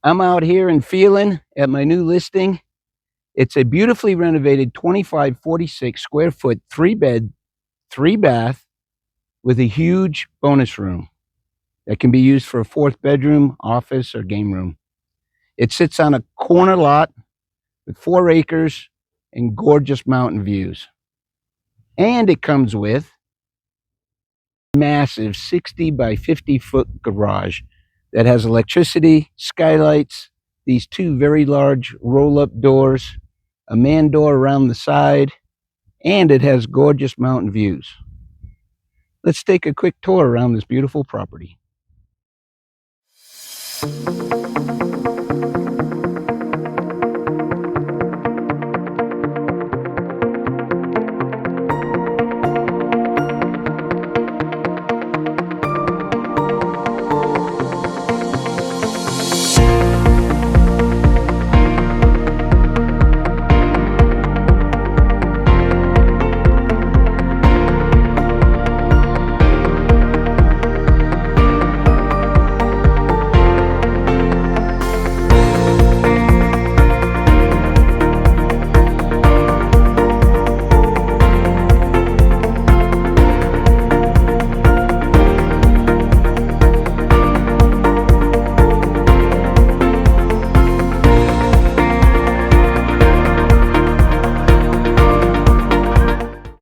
I'm out here in Phelan at my new listing. It's a beautifully renovated 2546 square foot, 3-bed, 3-bath with a huge bonus room that can be used for a 4th bedroom, office, or game room. It sits on a corner lot with 4 acres and gorgeous mountain views. And it comes with a massive 60 by 50 foot garage that has electricity, skylights, these 2 very large roll-up doors, a man door around the side, and it has gorgeous mountain views. Let's take a quick tour around this beautiful property.